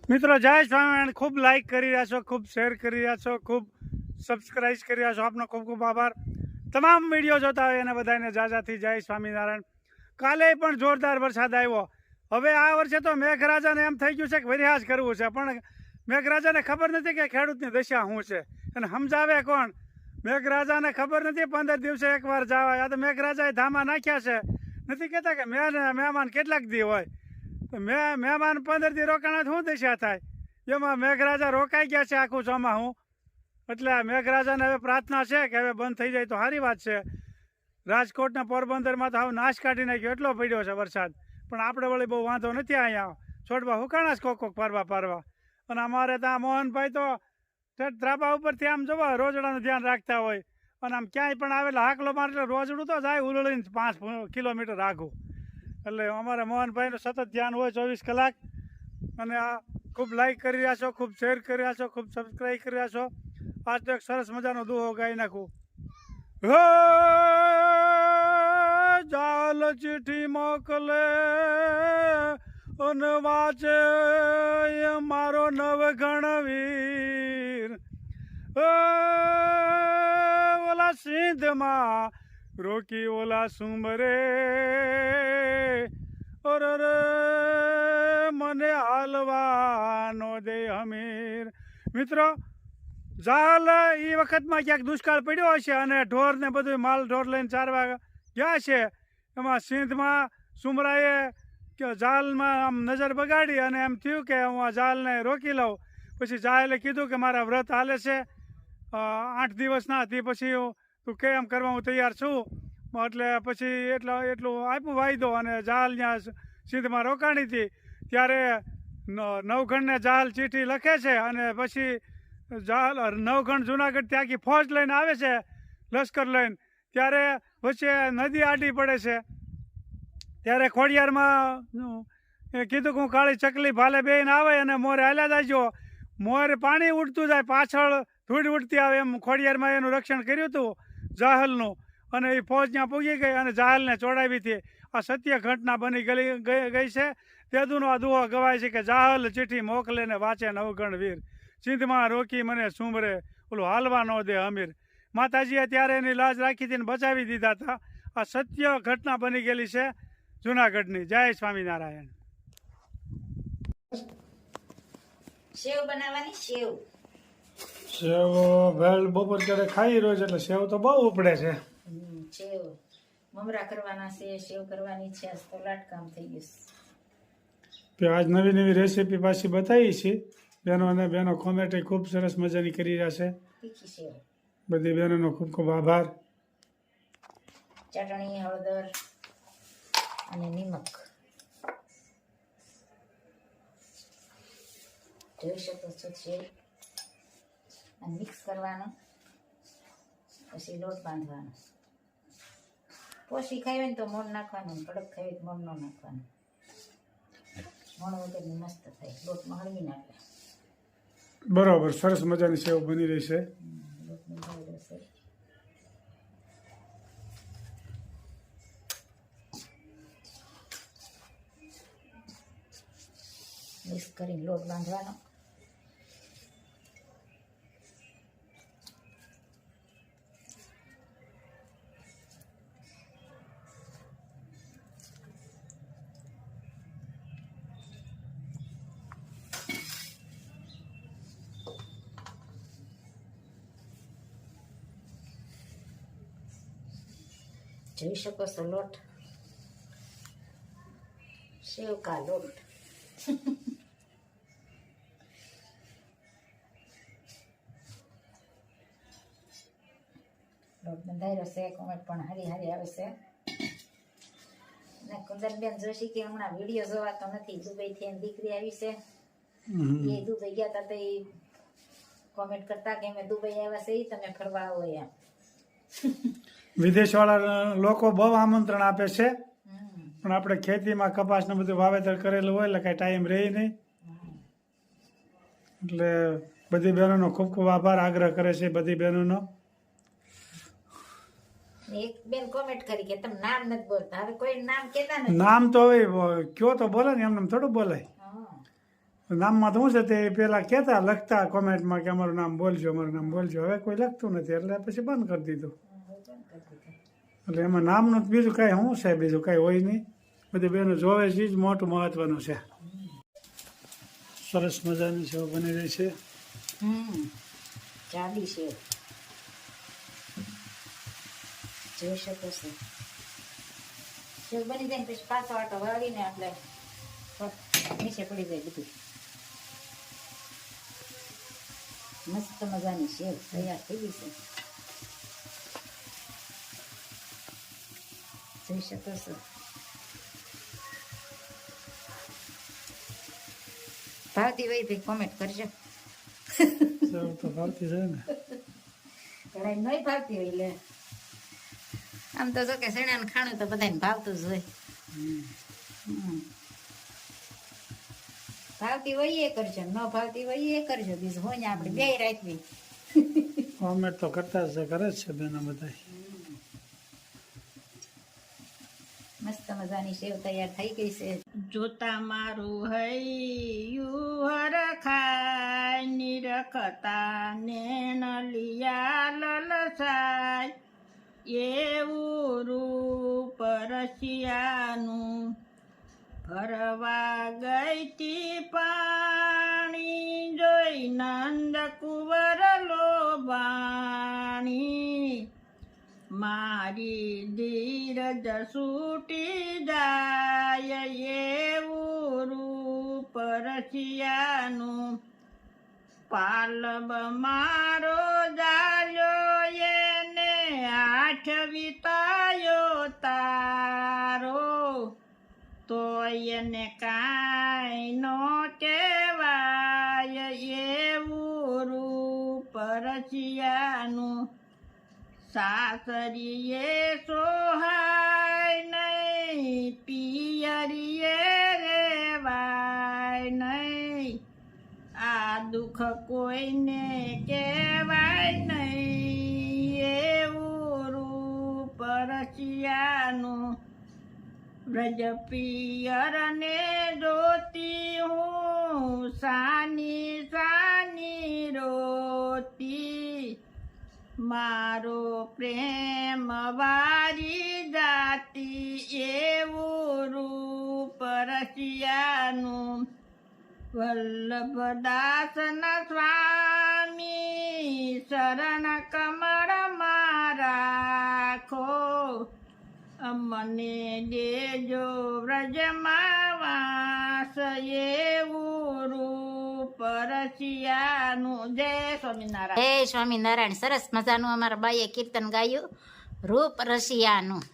મિત્રો જય સ્વામિનારાયણ, ખૂબ લાઈક કરી રહ્યા છો, ખૂબ શેર કરી રહ્યા છો, ખૂબ સબસ્ક્રાઈબ કરી રહ્યા છો. આપનો ખૂબ ખૂબ આભાર. તમામ વિડીયો જોતા હોય એને બધાને જાજાથી જય સ્વામિનારાયણ. કાલે પણ જોરદાર વરસાદ આવ્યો. હવે આ વર્ષે તો મેઘરાજાને એમ થઈ ગયું છે કે વરિહાજ કરવું છે, પણ મેઘરાજાને ખબર નથી કે ખેડૂતની દશા શું છે અને સમજાવે કોણ. મેઘરાજાને ખબર નથી 15 દિવસે એકવાર જવા. આ તો મેઘરાજાએ ધામા નાખ્યા છે. નથી કહેતા કે મહેમાન કેટલાક દી હોય, મહેમાન 15 દી રોકાણા શું દશા થાય. એમાં મેઘરાજા રોકાઈ ગયા છે આખું ચોમાસું. એટલે મેઘરાજાને હવે પ્રાર્થના છે કે હવે બંધ થઈ જાય તો સારી વાત છે. રાજકોટના પોરબંદરમાં તો હવે નાશ કાઢી નાખ્યો, એટલો પડ્યો છે વરસાદ. પણ આપણે વળી બહુ વાંધો નથી. અહીંયા છોડવા હુકાણા જ કોક પારવા. અને અમારે ત્યાં મોહનભાઈ તો ધ્રાબા ઉપરથી આમ જોવા રોજડાનું ધ્યાન રાખતા હોય. અને આમ ક્યાંય પણ આવેલા હાકલો મારે એટલે રોજડું તો જાય ઉલળીને 5 કિલોમીટર આઘું. એટલે અમારે મોહનભાઈનું સતત ધ્યાન હોય 24 કલાક. અને આ ખૂબ લાઈક કરી રહ્યા છો, ખૂબ શેર કરી રહ્યા છો, ખૂબ સબસ્ક્રાઈબ કરી રહ્યા છો. આજ તો એક સરસ મજાનો દુહો ગાઈ નાખું. જાલ ચીઠી મોકલે અને વાંચે મારો નવઘણ વીર. ઓલા સિંધમાં રોકી ઓલા સુમરે રે મને હાલવાનો દે હમીર. મિત્રો જાલ એ વખતમાં ક્યાંક દુષ્કાળ પડ્યો હશે અને ઢોર ને બધું માલ ઢોર લઈને ચારવા ગયા છે. એમાં સિંધમાં સુમરાએ કે જાલમાં આમ નજર બગાડી અને એમ થયું કે હું આ જાલને રોકી લઉં. પછી જાલે કીધું કે મારા વ્રત હાલે છે 8 દિવસના, તે પછી તું કે એમ કરવા હું તૈયાર છું. એટલે પછી એટલું આપ્યું વાયદો અને જાલ ત્યાં સિંધમાં રોકાણી હતી. ત્યારે નવઘણને જાલ ચીઠી લખે છે અને પછી જાલ નવઘણ જુનાગઢથી આખી ફોજ લઈને આવે છે, લશ્કર લઈને. ત્યારે વચ્ચે નદી આડી પડે છે. ત્યારે ખોડિયારમાં કીધું કે હું કાળી ચકલી ભાલે બેન આવે અને મોરે હાલ્યા જાયજો. મોરે પાણી ઉડતું જાય, પાછળ ધૂળ ઉડતી આવે. એમ ખોડિયારમાં એનું રક્ષણ કર્યું હતું જાહલનું. અને એ ફોજ ત્યાં પૂગી ગઈ અને જાહલને ચોડાવી હતી. આ સત્ય ઘટના બની ગઈ છે. તેદુનો આ દુહો ગવાય છે કે જાહલ ચીઠી મોકલે ને વાંચે નવગણ વીર. સિંધમાં રોકી મને સુમરે ઓલું હાલવા ન દે અમીર. માતાજીએ ત્યારે એની લાજ રાખી હતી ને બચાવી દીધા હતા. આ સત્ય ઘટના બની ગયેલી છે જુનાગઢની. જય સ્વામિનારાયણ. સેવ બનાવવાની. સેવ ભેળ બપોર ત્યારે ખાઈ રોજ એટલે સેવ તો બહુ ઉપડે છે. સેવ મમરા કરવાના છે, સેવ કરવાની છે. આજ તો લાટકામ થઈ ગયું. આજ નવી નવી રેસીપી પાછી બતાવી છે. બહેનો અને બહેનો કોમેન્ટ ખૂબ સરસ મજાની કરી રહ્યા છે. તીખી સેવ. બધી બહેનોનો ખૂબ ખૂબ આભાર. ચટણી, હળદર અને નિમક. જોઈ શકો છો સેવ. અને મિક્સ કરવાનું, પછી લોટ બાંધવાનો. પોસી ખાઈ હોય ને તો મોણ નાખવાનું, કડક ખાઈ હોય તો મોણ ન નાખવાનું. મોણ વગરની મસ્ત થાય, લોટમાં હળવી નાખે. બરોબર, સરસ મજાની સેવ બની રહી છે. લોટની હળદર છે. મિક્સ કરીને લોટ બાંધવાનો. જોઈ શકો છો લોટ, સેવ કા લોટ. લોટ બંધાયેલો છે. કોમેન્ટ પણ હારી આવે છે. ને કુંદનબેન જોશી કે હમણાં વિડીયો જોવા તો નથી. દુબઈથી એની દીકરી આવી છે. એ દુબઈ ગયા હતા તો એ કોમેન્ટ કરતા કે અમે દુબઈ આવ્યા છે, તમે ફરવા આવો એમ. વિદેશ વાળા લોકો બહુ આમંત્રણ આપે છે, પણ આપણે ખેતીમાં કપાસનું બધું વાવેતર કરેલું હોય એટલે કઈ ટાઈમ રહે નહીં. એટલે બધી બહેનોનો ખૂબ ખૂબ આભાર આગ્રહ કરે છે બધી બહેનોનો. એક બેન કોમેન્ટ કરી કે તમે નામ નથી બોલતા. હવે કોઈ નામ કેતા નથી. નામ તો હવે કયો તો બોલે ને, એમને થોડું બોલાય. નામમાં તો શું છે તે પેલા કહેતા લખતા કોમેન્ટમાં કે અમારું નામ બોલજો હવે કોઈ લખતું નથી એટલે પછી બંધ કરી દીધું. એટલે એમાં નામનું બીજું કાંઈ શું છે, બીજું કાંઈ હોય નહીં. બધી બહેનો જોવે છે જ મોટું મહત્વનું છે. સરસ મજાની સેવ બની રહી છે. જાડી છે, જોઈ શકો છો. સેવ બની જાય ને પછી પાછો આટો વાળીને એટલે નીચે પડી જાય બધું. મસ્ત મજાની સેવ તૈયાર થઈ ગઈ છે, જોઈ શકો છો. ભાવતી હોય તો કોમેન્ટ કરજો. સેવ તો ભાવતી છે ને. ઘણા નહીં ભાવતી હોય એટલે આમ તો જો કે શેણાનું ખાણું તો બધાને ભાવતું જ હોય. ભાવતી હોય એ કરજો, ન ભાવતી હોય એ કરજો, બીજું હોય ને આપણે બે રાખવી. કોમેન્ટ તો કરતા જ કરે જ છે બેનો બધા. મસ્ત મજાની સેવ તૈયાર થઈ ગઈ છે. જોતા મારું હૈયું હરખાય નિરખતા ને નલિયા લલસાય એવું રૂપ રસિયાનું ફરવા ગઈ તી પાણી જોઈ નંદ કુંવર લોભાણી મારી ધીરજ છૂટી જાય એવું રૂપ રસિયાનું પાલબ મારો જાલ્યો એને આઠ વિતાયો તારો તો એને કાંઈ નો કહેવાય એવું રૂપ રસિયાનું સાસરીએ સોહાય નહીં પિયરીએ રેવાય નહીં આ દુઃખ કોઈને કહેવાય નહીં એવું રૂપ રસિયાનું વ્રજ પિયરને જોતી હું સાની સાની રોતી મારો પ્રેમ વારી જાતી એવું રૂપ રસિયાનું વલ્લભદાસના સ્વામી શરણ કમળમાં રાખો મને દેજો વ્રજમાં વાસ એવું રૂપ રસિયાનું. જય સ્વામિનારાયણ. જય સ્વામિનારાયણ. સરસ મજાનું અમારા બાઈએ કીર્તન ગાયું રૂપ રસિયાનું.